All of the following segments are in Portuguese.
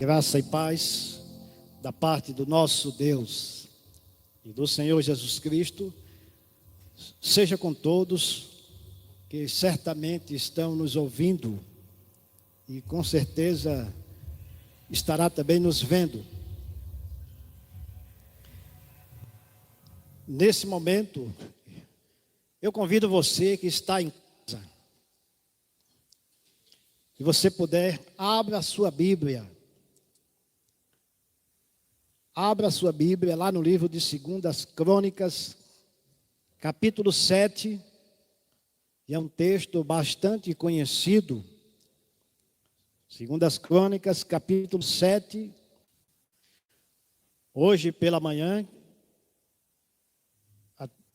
Graça e paz da parte do nosso Deus e do Senhor Jesus Cristo seja com todos que certamente estão nos ouvindo e com certeza estará também nos vendo. Nesse momento, eu convido você que está em casa, se você puder, abra a sua Bíblia. Abra a sua Bíblia lá no livro de 2 Crônicas, capítulo 7, e é um texto bastante conhecido. 2 Crônicas, capítulo 7, hoje pela manhã,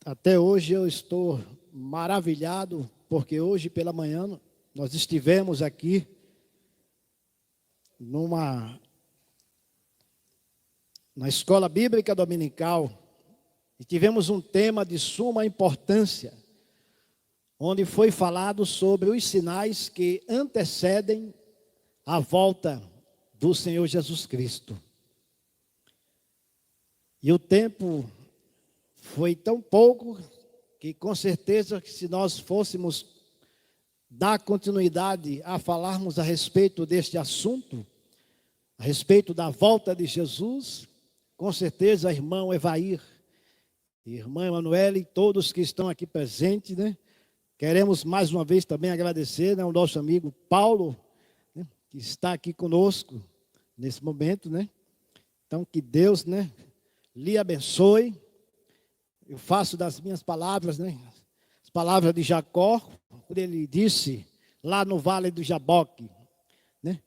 até hoje eu estou maravilhado, porque hoje pela manhã nós estivemos aqui na escola bíblica dominical e tivemos um tema de suma importância, onde foi falado sobre os sinais que antecedem a volta do Senhor Jesus Cristo. E o tempo foi tão pouco que com certeza que se nós fôssemos dar continuidade a falarmos a respeito deste assunto, a respeito da volta de Jesus, com certeza, irmão Evair, irmã Emanuele e todos que estão aqui presentes, né? Queremos mais uma vez também agradecer, né, ao nosso amigo Paulo, né, que está aqui conosco nesse momento, né? Então, que Deus, né, lhe abençoe. Eu faço das minhas palavras, né, as palavras de Jacó, quando ele disse lá no Vale do Jaboque, né?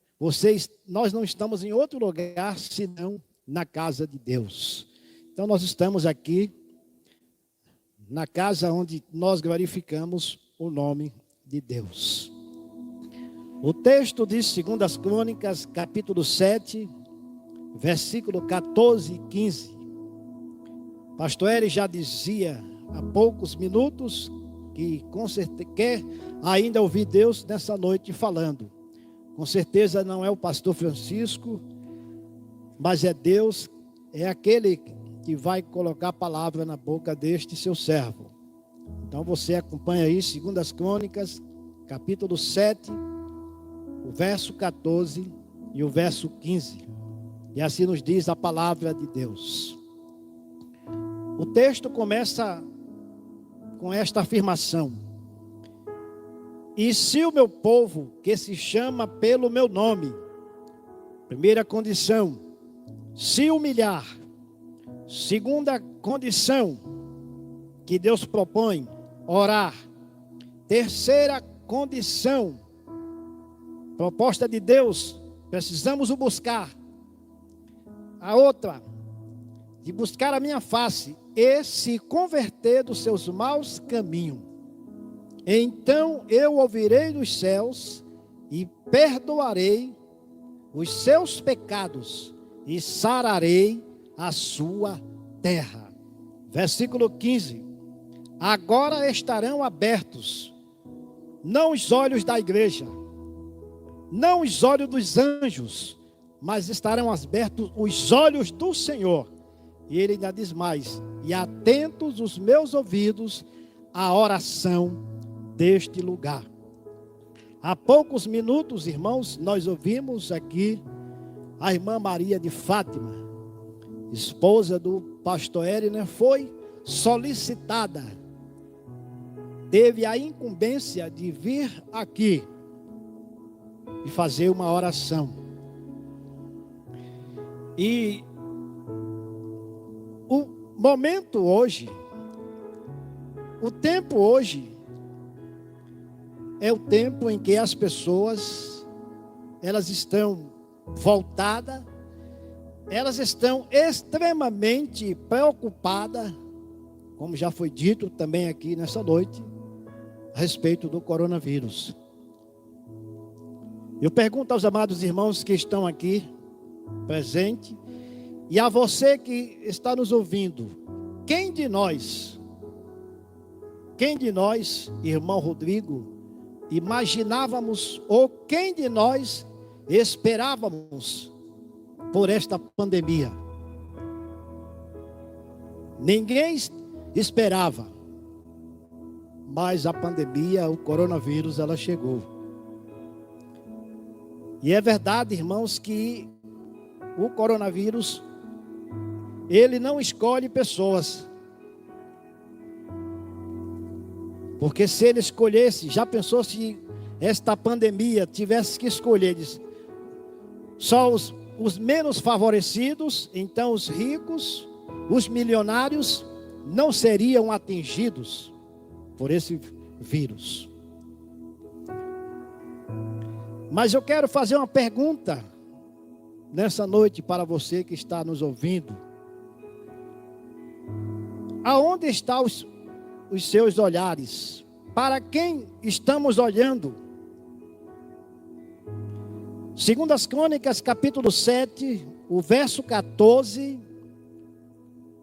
Nós não estamos em outro lugar senão na casa de Deus. Então nós estamos aqui na casa onde nós glorificamos o nome de Deus. O texto de 2 Crônicas, capítulo 7, versículo 14 e 15. Pastor Eri já dizia há poucos minutos que com certeza quer ainda ouvir Deus nessa noite falando. Com certeza não é o pastor Francisco, mas é Deus, é aquele que vai colocar a palavra na boca deste seu servo. Então você acompanha aí 2 Crônicas, capítulo 7, o verso 14 e o verso 15. E assim nos diz a palavra de Deus. O texto começa com esta afirmação: e se o meu povo, que se chama pelo meu nome, primeira condição, se humilhar. Segunda condição que Deus propõe, orar. Terceira condição, proposta de Deus, precisamos o buscar. A outra, de buscar a minha face e se converter dos seus maus caminhos. Então eu ouvirei dos céus e perdoarei os seus pecados e sararei a sua terra. Versículo 15. Agora estarão abertos, não os olhos da igreja, não os olhos dos anjos, mas estarão abertos os olhos do Senhor. E ele ainda diz mais: e atentos os meus ouvidos à oração deste lugar. Há poucos minutos, irmãos, nós ouvimos aqui a irmã Maria de Fátima, esposa do pastor Eri, né, foi solicitada, teve a incumbência de vir aqui e fazer uma oração. E o momento hoje, o tempo hoje, é o tempo em que as pessoas, elas estão voltadas, elas estão extremamente preocupadas, como já foi dito também aqui nessa noite, a respeito do coronavírus. Eu pergunto aos amados irmãos que estão aqui presentes, e a você que está nos ouvindo, quem de nós, irmão Rodrigo, imaginávamos, ou quem de nós esperávamos por esta pandemia. Ninguém esperava, mas a pandemia, o coronavírus, ela chegou. E é verdade, irmãos, que o coronavírus, ele não escolhe pessoas. Porque se ele escolhesse, já pensou se esta pandemia tivesse que escolher só os menos favorecidos, então os ricos, os milionários não seriam atingidos por esse vírus. Mas eu quero fazer uma pergunta nessa noite para você que está nos ouvindo. Aonde estão os seus olhares? Para quem estamos olhando? Segundo as Crônicas, capítulo 7, o verso 14.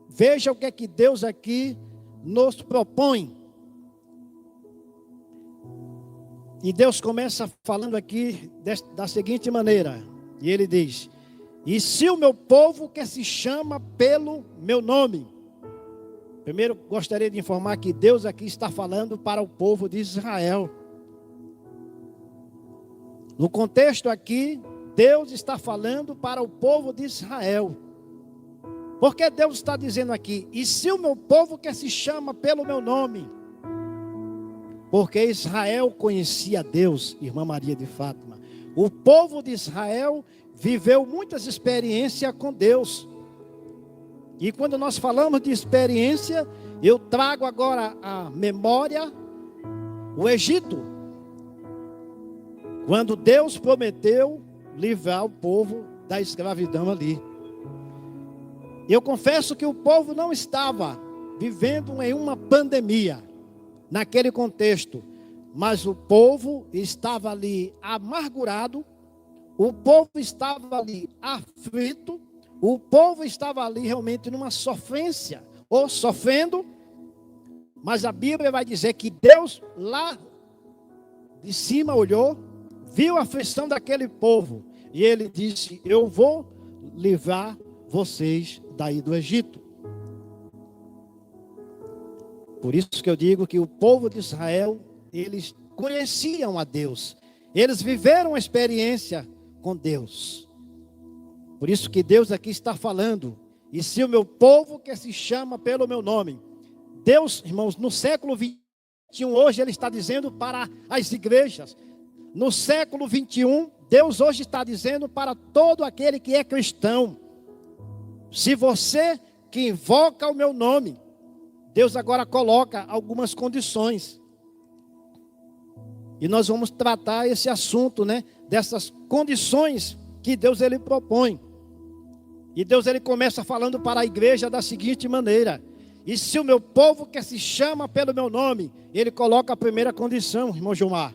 Veja o que é que Deus aqui nos propõe. E Deus começa falando aqui da seguinte maneira. E ele diz: e se o meu povo que se chama pelo meu nome. Primeiro gostaria de informar que Deus aqui está falando para o povo de Israel. No contexto aqui, Deus está falando para o povo de Israel. Porque Deus está dizendo aqui: e se o meu povo que se chama pelo meu nome. Porque Israel conhecia Deus, irmã Maria de Fátima. O povo de Israel viveu muitas experiências com Deus. E quando nós falamos de experiência, eu trago agora à memória o Egito. Quando Deus prometeu livrar o povo da escravidão ali. Eu confesso que o povo não estava vivendo em uma pandemia naquele contexto, mas o povo estava ali amargurado, o povo estava ali aflito, o povo estava ali realmente numa sofrência, ou sofrendo, mas a Bíblia vai dizer que Deus lá de cima olhou, viu a aflição daquele povo, e ele disse: eu vou livrar vocês daí do Egito. Por isso que eu digo que o povo de Israel, eles conheciam a Deus. Eles viveram a experiência com Deus. Por isso que Deus aqui está falando: e se o meu povo que se chama pelo meu nome. Deus, irmãos, no século 21, hoje ele está dizendo para as igrejas. No século 21, Deus hoje está dizendo para todo aquele que é cristão: se você que invoca o meu nome. Deus agora coloca algumas condições. E nós vamos tratar esse assunto, né? Dessas condições que Deus ele propõe. E Deus ele começa falando para a igreja da seguinte maneira: e se o meu povo que se chama pelo meu nome, ele coloca a primeira condição, irmão Gilmar.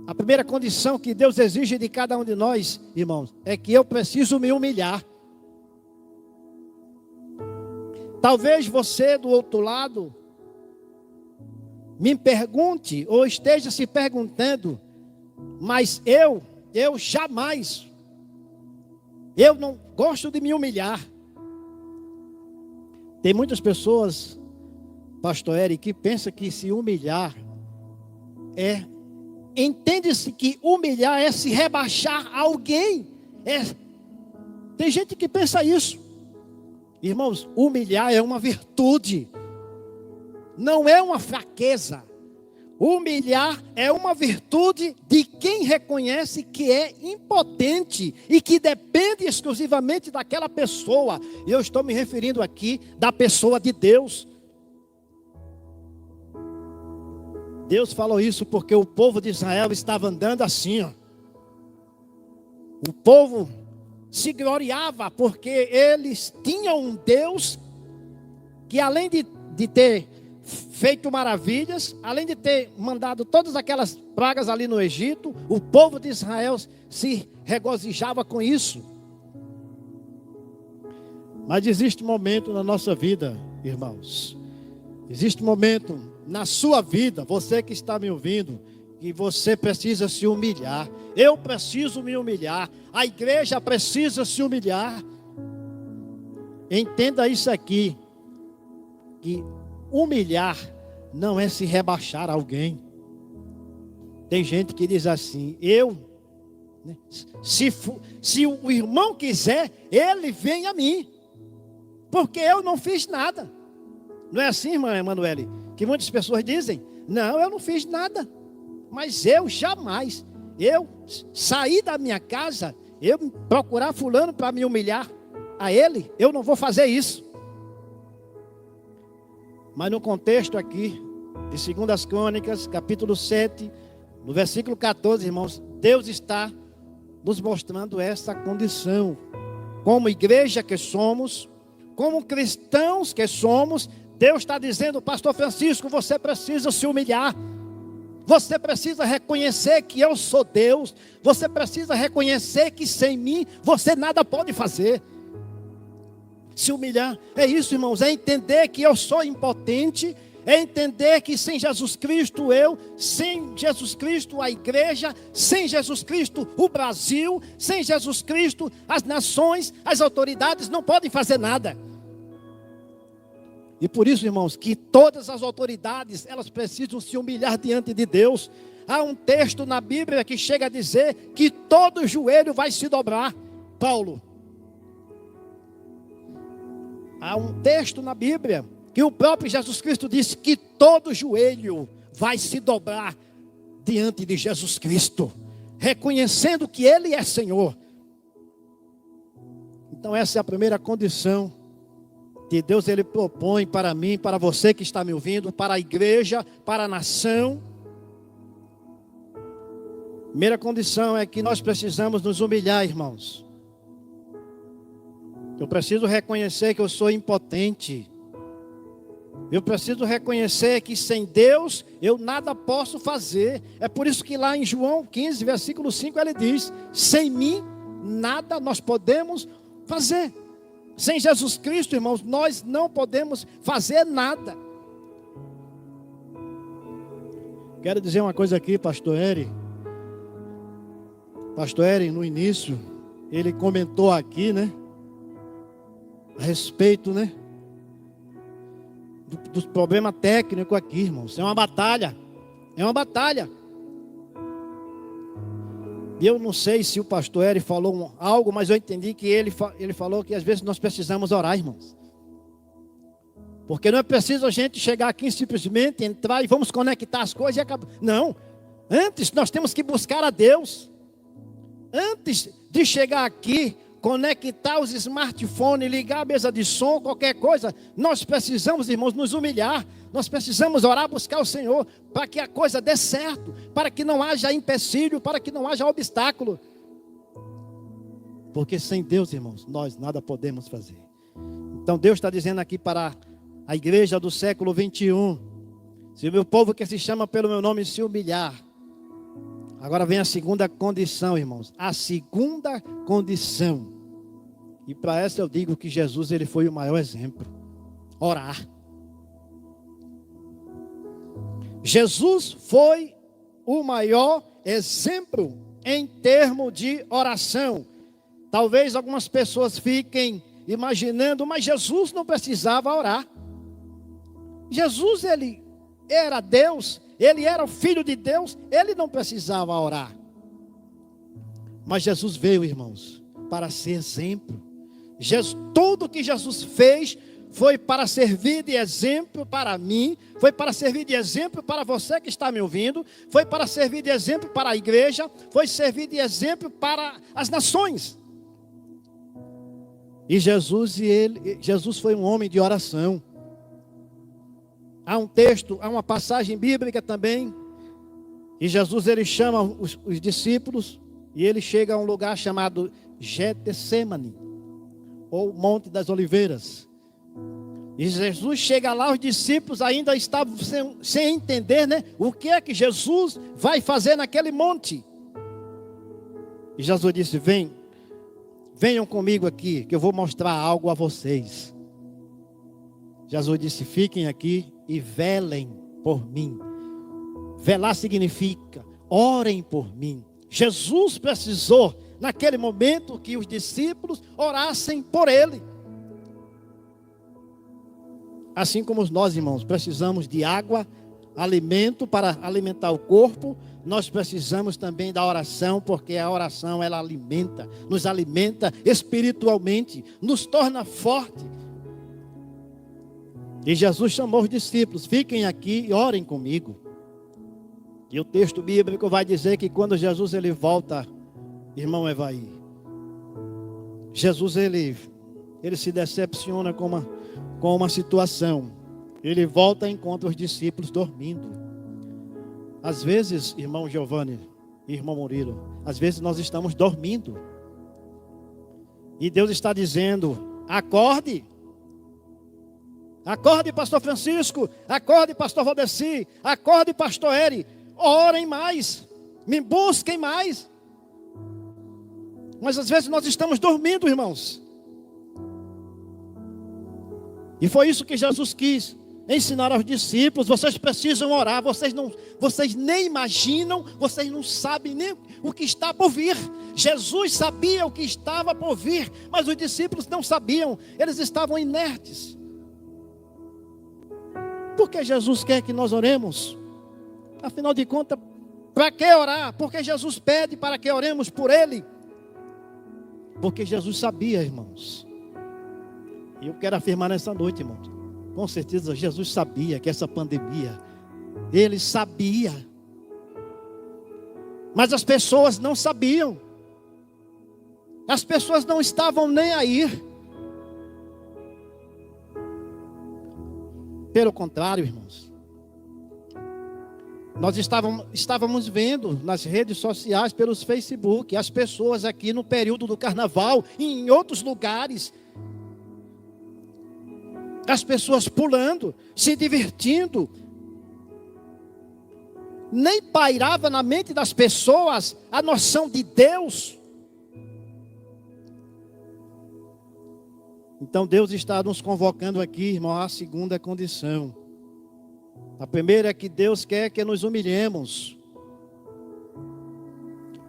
A primeira condição que Deus exige de cada um de nós, irmãos, é que eu preciso me humilhar. Talvez você do outro lado me pergunte ou esteja se perguntando: mas eu jamais, eu não gosto de me humilhar. Tem muitas pessoas, pastor Eric, que pensam que se humilhar entende-se que humilhar é se rebaixar a alguém. Tem gente que pensa isso. Irmãos, humilhar é uma virtude, não é uma fraqueza. Humilhar é uma virtude de quem reconhece que é impotente e que depende exclusivamente daquela pessoa. E eu estou me referindo aqui da pessoa de Deus. Deus falou isso porque o povo de Israel estava andando assim, ó. O povo se gloriava porque eles tinham um Deus que, além de ter feito maravilhas, além de ter mandado todas aquelas pragas ali no Egito, o povo de Israel se regozijava com isso. Mas existe um momento na nossa vida, irmãos, existe um momento na sua vida, você que está me ouvindo, que você precisa se humilhar. Eu preciso me humilhar. A igreja precisa se humilhar. Entenda isso aqui, que humilhar não é se rebaixar a alguém. Tem gente que diz assim, se o irmão quiser, ele vem a mim, porque eu não fiz nada. Não é assim, irmã Emanuele, que muitas pessoas dizem, não, eu não fiz nada, mas eu jamais, eu sair da minha casa, eu procurar fulano para me humilhar a ele, eu não vou fazer isso. Mas no contexto aqui, de 2 Crônicas, capítulo 7, no versículo 14, irmãos, Deus está nos mostrando essa condição. Como igreja que somos, como cristãos que somos, Deus está dizendo, pastor Francisco, você precisa se humilhar. Você precisa reconhecer que eu sou Deus. Você precisa reconhecer que sem mim, você nada pode fazer. Se humilhar, é isso, irmãos, é entender que eu sou impotente, é entender que sem Jesus Cristo sem Jesus Cristo a igreja, sem Jesus Cristo o Brasil, sem Jesus Cristo as nações, as autoridades não podem fazer nada. E por isso, irmãos, que todas as autoridades, elas precisam se humilhar diante de Deus. Há um texto na Bíblia que chega a dizer que todo joelho vai se dobrar. Paulo. Há um texto na Bíblia que o próprio Jesus Cristo disse que todo joelho vai se dobrar diante de Jesus Cristo, reconhecendo que Ele é Senhor. Então essa é a primeira condição que Deus Ele propõe para mim, para você que está me ouvindo, para a igreja, para a nação. Primeira condição é que nós precisamos nos humilhar, irmãos. Eu preciso reconhecer que eu sou impotente. Eu preciso reconhecer que sem Deus eu nada posso fazer. É por isso que lá em João 15, versículo 5, ele diz: sem mim nada nós podemos fazer. Sem Jesus Cristo, irmãos, nós não podemos fazer nada. Quero dizer uma coisa aqui, pastor Eri. Pastor Eri, no início, ele comentou aqui, né? A respeito, né? Do problema técnico aqui, irmãos. É uma batalha. É uma batalha. E eu não sei se o pastor Eri falou algo, mas eu entendi que ele falou que às vezes nós precisamos orar, irmãos. Porque não é preciso a gente chegar aqui e simplesmente entrar e vamos conectar as coisas e acabar. Não. Antes nós temos que buscar a Deus. Antes de chegar aqui, conectar os smartphones, ligar a mesa de som, qualquer coisa, nós precisamos, irmãos, nos humilhar. Nós precisamos orar, buscar o Senhor, para que a coisa dê certo, para que não haja empecilho, para que não haja obstáculo. Porque sem Deus, irmãos, nós nada podemos fazer. Então Deus está dizendo aqui para a igreja do século 21, se o meu povo que se chama pelo meu nome se humilhar. Agora vem a segunda condição, irmãos. A segunda condição. E para essa eu digo que Jesus ele foi o maior exemplo. Orar. Jesus foi o maior exemplo em termos de oração. Talvez algumas pessoas fiquem imaginando, mas Jesus não precisava orar. Jesus, ele era Deus, ele era o Filho de Deus, ele não precisava orar. Mas Jesus veio, irmãos, para ser exemplo. Tudo que Jesus fez foi para servir de exemplo para mim, foi para servir de exemplo para você que está me ouvindo, foi para servir de exemplo para a igreja, foi servir de exemplo para as nações. E Jesus foi um homem de oração. Há um texto, há uma passagem bíblica também, e Jesus ele chama os discípulos, e ele chega a um lugar chamado Getsemane, ou Monte das Oliveiras. E Jesus chega lá, os discípulos ainda estavam sem entender, né? O que é que Jesus vai fazer naquele monte? E Jesus disse: venham comigo aqui, que eu vou mostrar algo a vocês. Jesus disse: fiquem aqui e velem por mim. Velar significa orem por mim. Jesus precisou, naquele momento, que os discípulos orassem por ele. Assim como nós, irmãos, precisamos de água, alimento para alimentar o corpo, nós precisamos também da oração, porque a oração ela alimenta, nos alimenta espiritualmente, nos torna forte. E Jesus chamou os discípulos: fiquem aqui e orem comigo. E o texto bíblico vai dizer que quando Jesus ele volta, irmão Evaí, Jesus ele se decepciona com uma situação. Ele volta e encontra os discípulos dormindo. Às vezes, irmão Giovanni, irmão Murilo, às vezes nós estamos dormindo. E Deus está dizendo: acorde. Acorde, pastor Francisco. Acorde, pastor Valdeci. Acorde, pastor Eri. Orem mais. Me busquem mais. Mas às vezes nós estamos dormindo, irmãos. E foi isso que Jesus quis ensinar aos discípulos: vocês precisam orar, vocês nem imaginam, vocês não sabem nem o que está por vir. Jesus sabia o que estava por vir, mas os discípulos não sabiam, eles estavam inertes. Porque Jesus quer que nós oremos? Afinal de contas, para que orar? Porque Jesus pede para que oremos por Ele. Porque Jesus sabia, irmãos. E eu quero afirmar nessa noite, irmãos, com certeza Jesus sabia que essa pandemia, Ele sabia. Mas as pessoas não sabiam. As pessoas não estavam nem aí. Pelo contrário, irmãos, nós estávamos vendo nas redes sociais, pelos Facebook, as pessoas aqui no período do carnaval e em outros lugares, as pessoas pulando, se divertindo. Nem pairava na mente das pessoas a noção de Deus. Então Deus está nos convocando aqui, irmão, à segunda condição. A primeira é que Deus quer que nos humilhemos.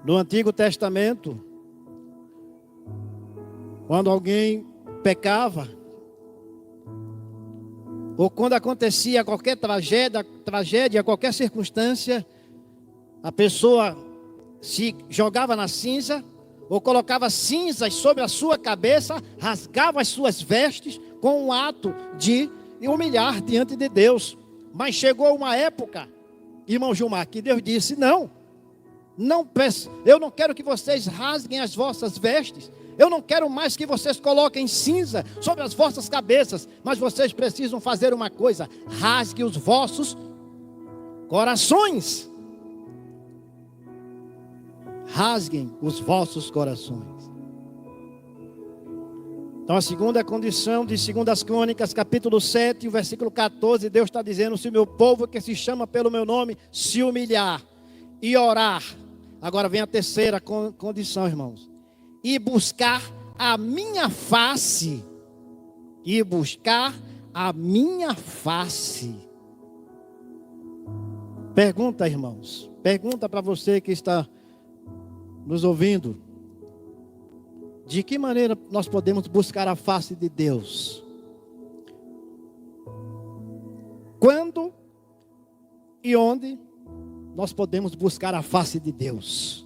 No Antigo Testamento, quando alguém pecava, ou quando acontecia qualquer tragédia, qualquer circunstância, a pessoa se jogava na cinza, ou colocava cinzas sobre a sua cabeça, rasgava as suas vestes, com um ato de humilhar diante de Deus. Mas chegou uma época, irmão Gilmar, que Deus disse: eu não quero que vocês rasguem as vossas vestes, eu não quero mais que vocês coloquem cinza sobre as vossas cabeças, mas vocês precisam fazer uma coisa: rasgue os vossos corações. Rasguem os vossos corações. Então a segunda condição de 2 Crônicas, capítulo 7, versículo 14, Deus está dizendo: se o meu povo que se chama pelo meu nome se humilhar e orar. Agora vem a terceira condição, irmãos: e buscar a minha face. E buscar a minha face. Pergunta, irmãos, pergunta para você que está nos ouvindo: de que maneira nós podemos buscar a face de Deus? Quando e onde nós podemos buscar a face de Deus?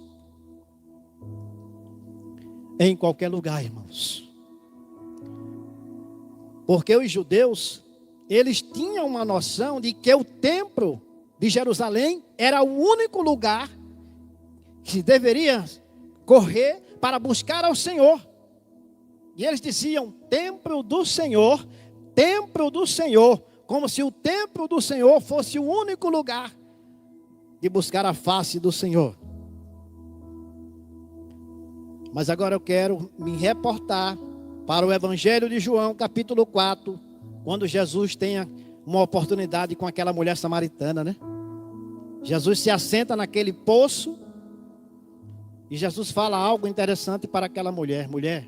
Em qualquer lugar, irmãos. Porque os judeus, eles tinham uma noção de que o templo de Jerusalém era o único lugar que deveria correr para buscar ao Senhor. E eles diziam: templo do Senhor, como se o templo do Senhor fosse o único lugar de buscar a face do Senhor. Mas agora eu quero me reportar para o Evangelho de João, capítulo 4, quando Jesus tem uma oportunidade com aquela mulher samaritana, né? Jesus se assenta naquele poço e Jesus fala algo interessante para aquela mulher: mulher,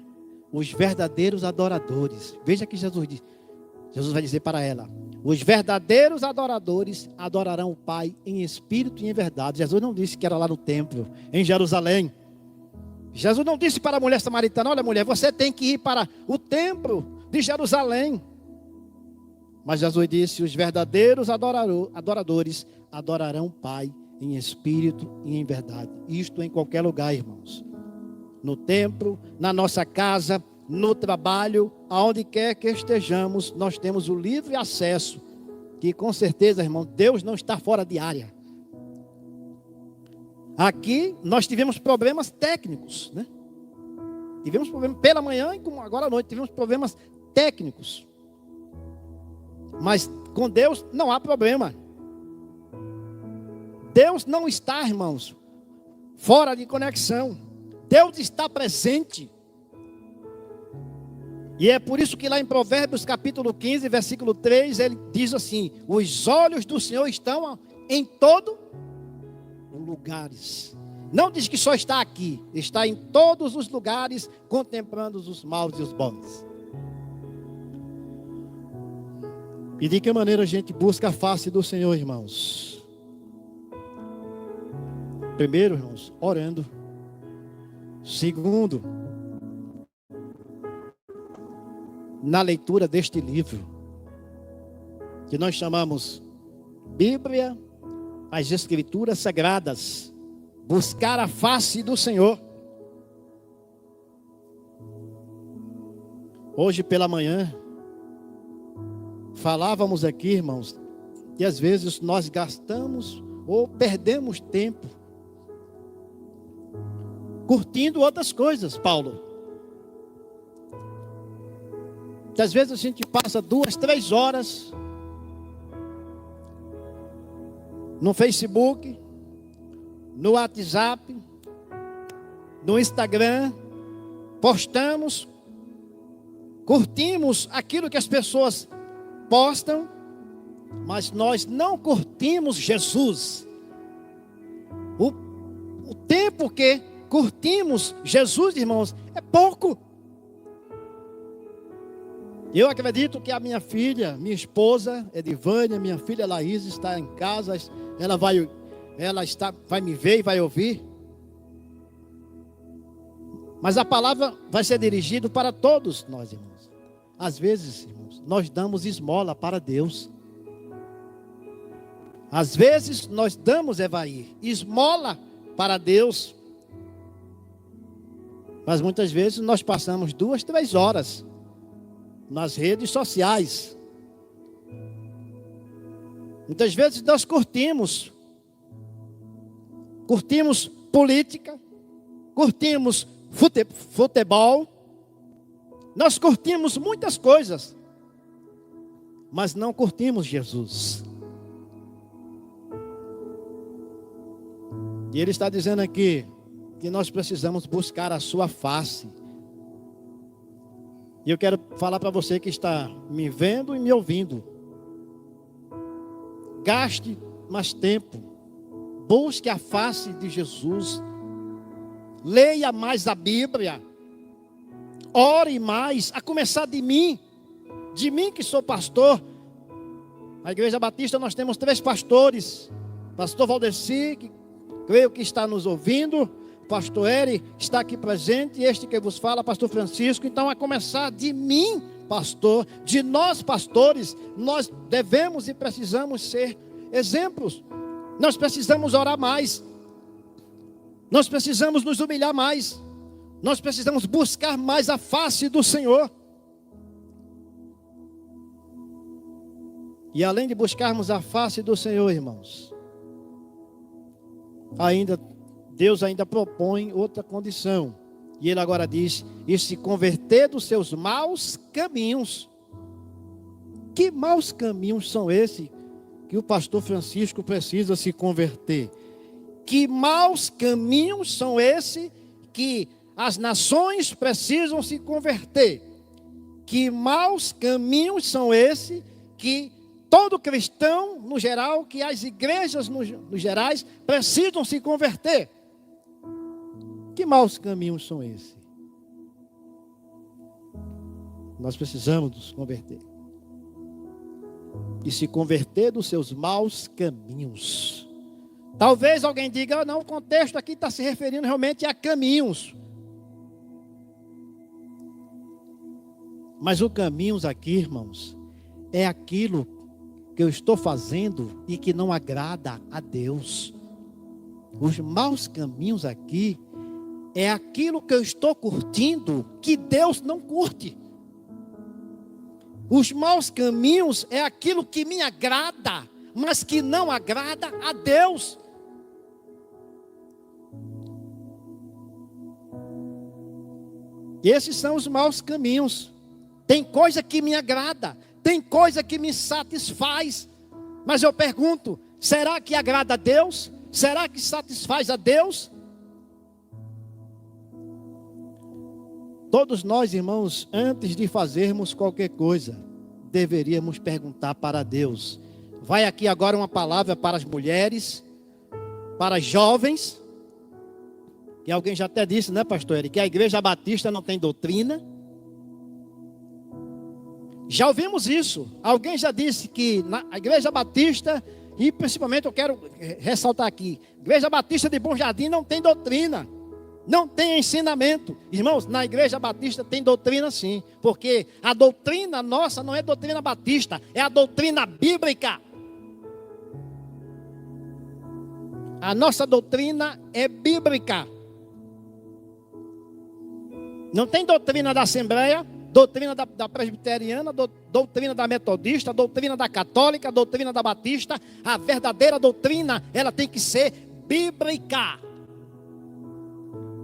os verdadeiros adoradores. Veja que Jesus diz: Jesus vai dizer para ela: os verdadeiros adoradores adorarão o Pai em espírito e em verdade. Jesus não disse que era lá no templo, em Jerusalém. Jesus não disse para a mulher samaritana: olha, mulher, você tem que ir para o templo de Jerusalém. Mas Jesus disse: os verdadeiros adoradores adorarão o Pai em espírito e em verdade. Isto em qualquer lugar, irmãos. No templo, na nossa casa, no trabalho, aonde quer que estejamos, nós temos o livre acesso. Que com certeza, irmão, Deus não está fora de área. Aqui nós tivemos problemas técnicos, né? Tivemos problemas pela manhã e como agora à noite, tivemos problemas técnicos. Mas com Deus não há problema. Deus não está, irmãos, fora de conexão. Deus está presente. E é por isso que lá em Provérbios capítulo 15, versículo 3, ele diz assim: os olhos do Senhor estão em todo lugares. Não diz que só está aqui, está em todos os lugares, contemplando os maus e os bons. E de que maneira a gente busca a face do Senhor, irmãos? Primeiro, irmãos, orando. Segundo, na leitura deste livro, que nós chamamos Bíblia, as Escrituras Sagradas. Buscar a face do Senhor. Hoje pela manhã, falávamos aqui, irmãos, que às vezes nós gastamos ou perdemos tempo curtindo outras coisas, Paulo. Que às vezes a gente passa 2, 3 horas no Facebook, no WhatsApp, no Instagram, postamos, curtimos aquilo que as pessoas postam, mas nós não curtimos Jesus. O tempo que curtimos Jesus, irmãos, é pouco. Eu acredito que a minha filha, minha esposa Edivânia, minha filha Laís está em casa, ela vai me ver e vai ouvir. Mas a palavra vai ser dirigida para todos nós, irmãos. Às vezes, irmãos, nós damos esmola para Deus. Às vezes nós damos, Evair, esmola para Deus. Mas muitas vezes nós passamos 2, 3 horas nas redes sociais. Muitas vezes nós curtimos política, curtimos futebol, nós curtimos muitas coisas, mas não curtimos Jesus. E ele está dizendo aqui que nós precisamos buscar a sua face. E eu quero falar para você que está me vendo e me ouvindo: gaste mais tempo, busque a face de Jesus, leia mais a Bíblia, ore mais, a começar de mim que sou pastor. Na Igreja Batista nós temos 3 pastores: pastor Valdeci, que creio que está nos ouvindo, pastor Eri está aqui presente, e este que vos fala, pastor Francisco. Então, a começar de mim, pastor, de nós pastores, nós devemos e precisamos ser exemplos. Nós precisamos orar mais, nós precisamos nos humilhar mais, nós precisamos buscar mais a face do Senhor. E além de buscarmos a face do Senhor, irmãos, Deus ainda propõe outra condição. E ele agora diz: e se converter dos seus maus caminhos. Que maus caminhos são esses que o pastor Francisco precisa se converter? Que maus caminhos são esses que as nações precisam se converter? Que maus caminhos são esses que todo cristão, no geral, que as igrejas, no gerais, precisam se converter? Que maus caminhos são esses? Nós precisamos nos converter. e se converter dos seus maus caminhos. Talvez alguém diga, não, o contexto aqui está se referindo realmente a caminhos. Mas o caminhos aqui, irmãos, é aquilo que eu estou fazendo e que não agrada a Deus. Os maus caminhos aqui é aquilo que eu estou curtindo que Deus não curte. Os maus caminhos é aquilo que me agrada, mas que não agrada a Deus. Esses são os maus caminhos. Tem coisa que me agrada, tem coisa que me satisfaz. Mas eu pergunto, será que agrada a Deus? Será que satisfaz a Deus? Todos nós, irmãos, antes de fazermos qualquer coisa, deveríamos perguntar para Deus. Vai aqui agora uma palavra para as mulheres, para as jovens. E alguém já até disse, né, pastor Eric, que a Igreja Batista não tem doutrina. Já ouvimos isso. Alguém já disse que na Igreja Batista, e principalmente eu quero ressaltar aqui, Igreja Batista de Bom Jardim não tem doutrina, não tem ensinamento. Irmãos, na Igreja Batista tem doutrina sim, porque a doutrina nossa não é doutrina batista, é a doutrina bíblica. A nossa doutrina é bíblica. Não tem doutrina da Assembleia, doutrina da Presbiteriana, doutrina da Metodista, doutrina da Católica, doutrina da Batista. A verdadeira doutrina, ela tem que ser bíblica.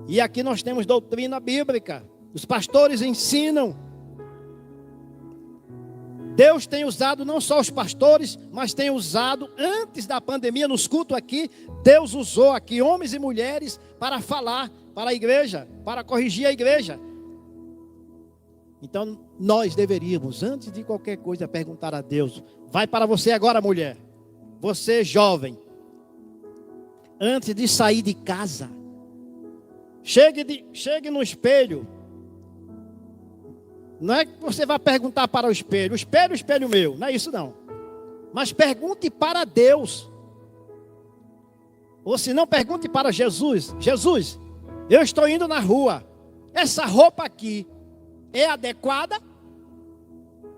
E aqui nós temos doutrina bíblica. Os pastores ensinam. Deus tem usado não só os pastores, mas tem usado, antes da pandemia, nos cultos aqui, Deus usou aqui homens e mulheres para falar para a igreja, para corrigir a igreja. Então, nós deveríamos, antes de qualquer coisa, perguntar a Deus. Vai para você agora, mulher. Você, jovem. Antes de sair de casa, chegue no espelho. Não é que você vai perguntar para o espelho, espelho meu, não é isso não. Mas pergunte para Deus. Ou se não, pergunte para Jesus. Jesus, eu estou indo na rua. Essa roupa aqui é adequada?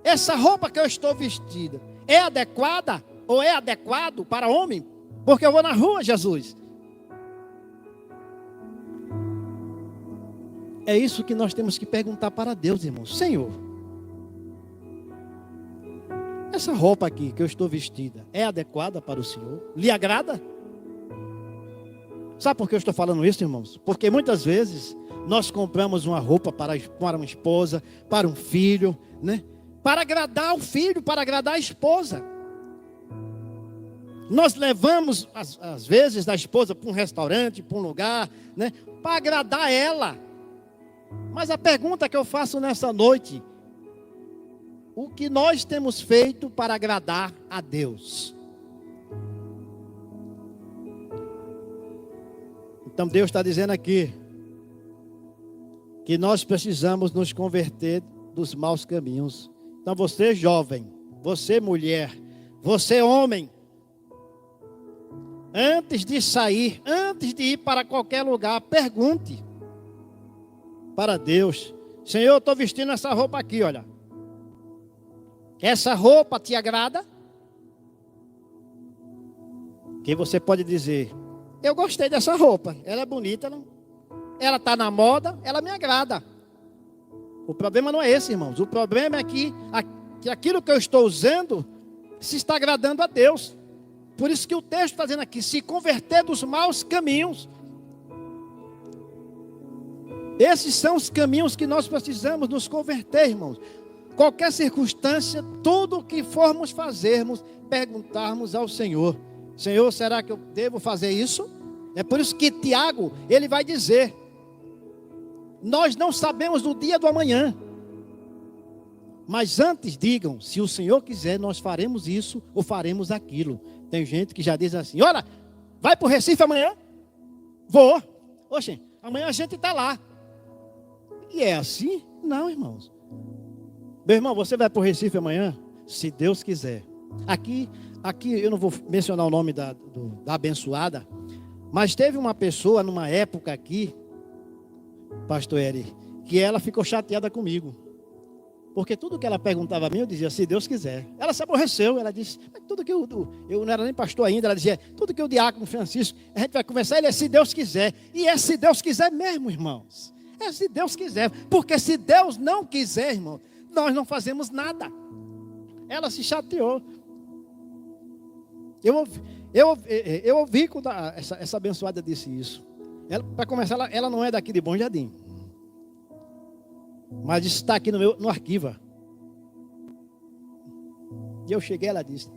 Essa roupa que eu estou vestida é adequada ou é adequado para homem? Porque eu vou na rua, Jesus. É isso que nós temos que perguntar para Deus, irmãos. Senhor, essa roupa aqui que eu estou vestida é adequada para o Senhor? Lhe agrada? Sabe por que eu estou falando isso, irmãos? Porque muitas vezes nós compramos uma roupa para uma esposa, para um filho, né? Para agradar o filho, para agradar a esposa. Nós levamos, às vezes, a esposa para um restaurante, para um lugar, né? Para agradar ela. Mas a pergunta que eu faço nessa noite: o que nós temos feito para agradar a Deus? Então Deus está dizendo aqui que nós precisamos nos converter dos maus caminhos. Então você jovem, você mulher, você homem, antes de sair, antes de ir para qualquer lugar, pergunte para Deus: Senhor, eu estou vestindo essa roupa aqui, olha. Essa roupa te agrada? Que você pode dizer: eu gostei dessa roupa, ela é bonita, ela está na moda, ela me agrada. O problema não é esse, irmãos. O problema é que aquilo que eu estou usando se está agradando a Deus. Por isso que o texto está dizendo aqui: se converter dos maus caminhos. Esses são os caminhos que nós precisamos nos converter, irmãos. Qualquer circunstância, tudo o que formos fazermos, perguntarmos ao Senhor: Senhor, será que eu devo fazer isso? É por isso que Tiago, ele vai dizer: nós não sabemos do dia do amanhã. Mas antes digam: se o Senhor quiser, nós faremos isso ou faremos aquilo. Tem gente que já diz assim: olha, vai para o Recife amanhã? Vou. Oxe, amanhã a gente está lá. E é assim? Não, irmãos. Meu irmão, você vai para o Recife amanhã? Se Deus quiser. Aqui eu não vou mencionar o nome da abençoada, mas teve uma pessoa numa época aqui, pastor Eri, que ela ficou chateada comigo. Porque tudo que ela perguntava a mim, eu dizia, se Deus quiser. Ela se aborreceu, ela disse, mas tudo que eu não era nem pastor ainda, ela dizia, tudo que o diácono Francisco, a gente vai conversar, ele é se Deus quiser. E é se Deus quiser mesmo, irmãos. É se Deus quiser. Porque se Deus não quiser, irmão, nós não fazemos nada. Ela se chateou. Eu ouvi quando essa abençoada disse isso. Para começar, ela não é daqui de Bom Jardim. Mas está aqui no arquivo. E eu cheguei, ela disse,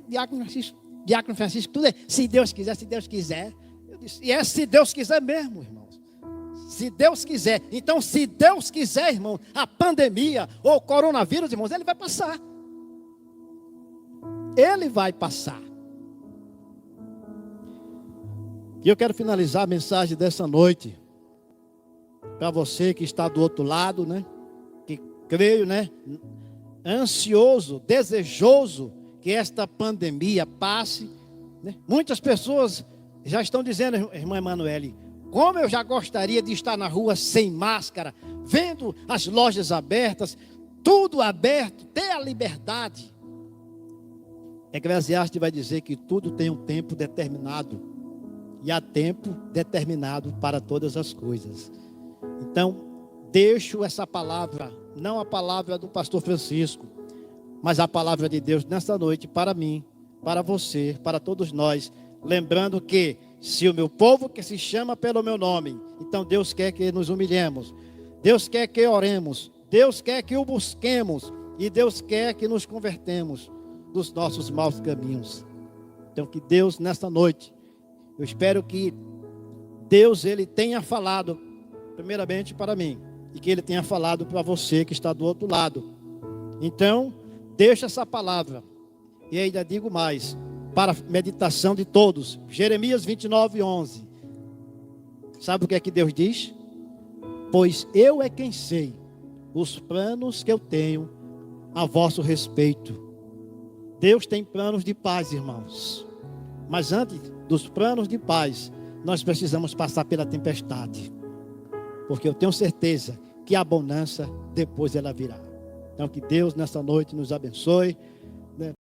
Diácono Francisco, tudo é se Deus quiser, se Deus quiser. Eu disse, e é se Deus quiser mesmo, irmãos. Se Deus quiser. Então, se Deus quiser, irmão, a pandemia ou o coronavírus, irmãos, ele vai passar. Ele vai passar. E eu quero finalizar a mensagem dessa noite para você que está do outro lado, né? Que creio, né? Ansioso, desejoso que esta pandemia passe, né? Muitas pessoas já estão dizendo, irmã Emanuele, como eu já gostaria de estar na rua sem máscara, vendo as lojas abertas, tudo aberto, ter a liberdade. Eclesiastes vai dizer que tudo tem um tempo determinado e há tempo determinado para todas as coisas. Então, deixo essa palavra, não a palavra do pastor Francisco, mas a palavra de Deus nesta noite para mim, para você, para todos nós, lembrando que se o meu povo que se chama pelo meu nome, então Deus quer que nos humilhemos, Deus quer que oremos, Deus quer que o busquemos e Deus quer que nos convertemos dos nossos maus caminhos. Então que Deus nesta noite, eu espero que Deus ele tenha falado primeiramente para mim e que ele tenha falado para você que está do outro lado. Então, deixa essa palavra e ainda digo mais, para a meditação de todos. Jeremias 29:11. Sabe o que é que Deus diz? Pois eu é quem sei os planos que eu tenho a vosso respeito. Deus tem planos de paz, irmãos. Mas antes dos planos de paz, nós precisamos passar pela tempestade. Porque eu tenho certeza que a bonança depois ela virá. Então que Deus nessa noite nos abençoe.